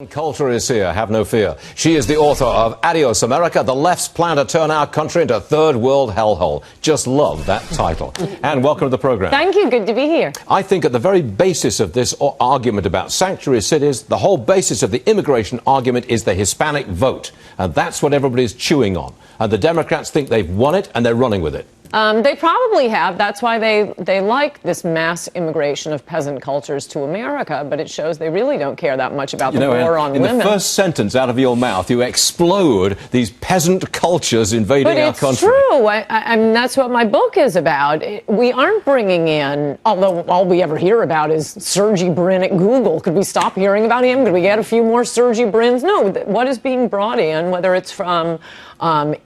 Ann Coulter is here, have no fear. She is the author of Adios America, the left's plan to turn our country into a third world hellhole. Just love that title. Ann, welcome to the program. Thank you, good to be here. I think at the very basis of this argument about sanctuary cities, the whole basis of the immigration argument is the Hispanic vote. And that's what everybody's chewing on. And the Democrats think they've won it and they're running with it. They probably have. That's why they like this mass immigration of peasant cultures to America, but it shows they really don't care that much about the war on women. In the first sentence out of your mouth, you explode these peasant cultures invading our country. But it's true. I mean, that's what my book is about. We aren't bringing in, although all we ever hear about is Sergey Brin at Google. Could we stop hearing about him? Could we get a few more Sergey Brins? No, what is being brought in, whether it's from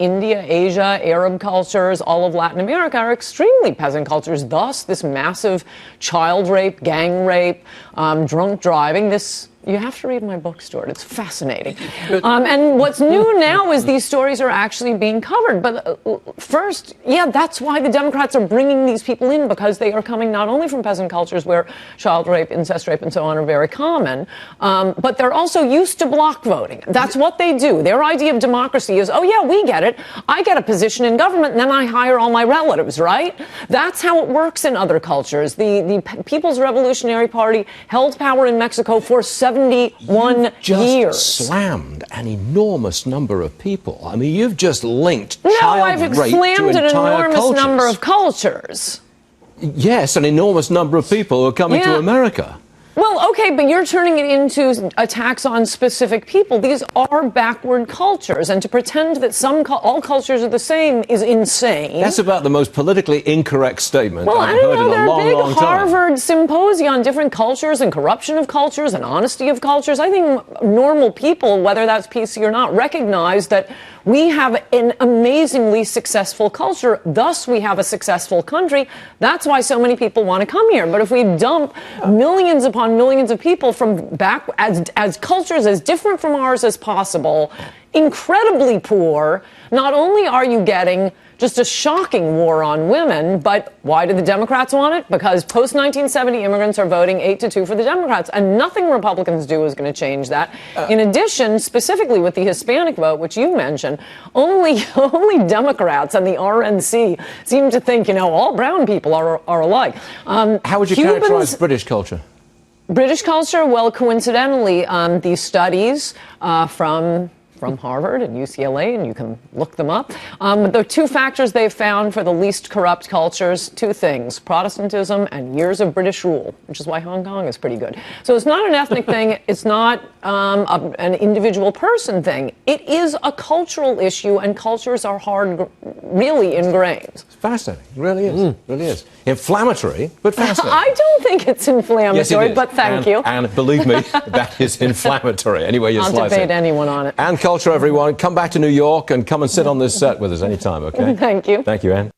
India, Asia, Arab cultures, all of Latin America, are extremely peasant cultures. Thus, this massive child rape, gang rape, drunk driving, you have to read my book, Stuart. It's fascinating. And what's new now is these stories are actually being covered. But first, yeah, that's why the Democrats are bringing these people in, because they are coming not only from peasant cultures where child rape, incest rape, and so on are very common, but they're also used to bloc voting. That's what they do. Their idea of democracy is, oh, yeah, we get it. I get a position in government, and then I hire all my relatives, right? That's how it works in other cultures. The People's Revolutionary Party held power in Mexico for 71 years. You just slammed an enormous number of people. I mean, you've just linked child rape to entire cultures. No, I've slammed an enormous number of cultures. Yes, an enormous number of people who are coming to America. Well, okay, but you're turning it into attacks on specific people. These are backward cultures, and to pretend that all cultures are the same is insane. That's about the most politically incorrect statement I've heard in a long, long time. There are big Harvard symposia on different cultures and corruption of cultures and honesty of cultures. I think normal people, whether that's PC or not, recognize that we have an amazingly successful culture. Thus, we have a successful country. That's why so many people want to come here. But if we dump millions upon millions of people from back as cultures as different from ours as possible, incredibly poor, not only are you getting just a shocking war on women, but why do the Democrats want it? Because post-1970 immigrants are voting 8-2 for the Democrats, and nothing Republicans do is going to change that. In addition, specifically with the Hispanic vote, which you mentioned, only Democrats and the RNC seem to think, all brown people are alike. How would you characterize British culture? British culture, well, coincidentally, these studies from Harvard and UCLA, and you can look them up. The two factors they've found for the least corrupt cultures, two things: Protestantism and years of British rule, which is why Hong Kong is pretty good. So it's not an ethnic thing. It's not an individual person thing. It is a cultural issue, and cultures are really ingrained. It's fascinating. It really is. It really is. Inflammatory, but fascinating. I don't think it's inflammatory, yes, it is. But thank you. And believe me, that is inflammatory. Anyway, you're slicing. I'll debate anyone on it. Ann Coulter, everyone. Come back to New York and come and sit on this set with us anytime, okay? Thank you. Thank you, Ann.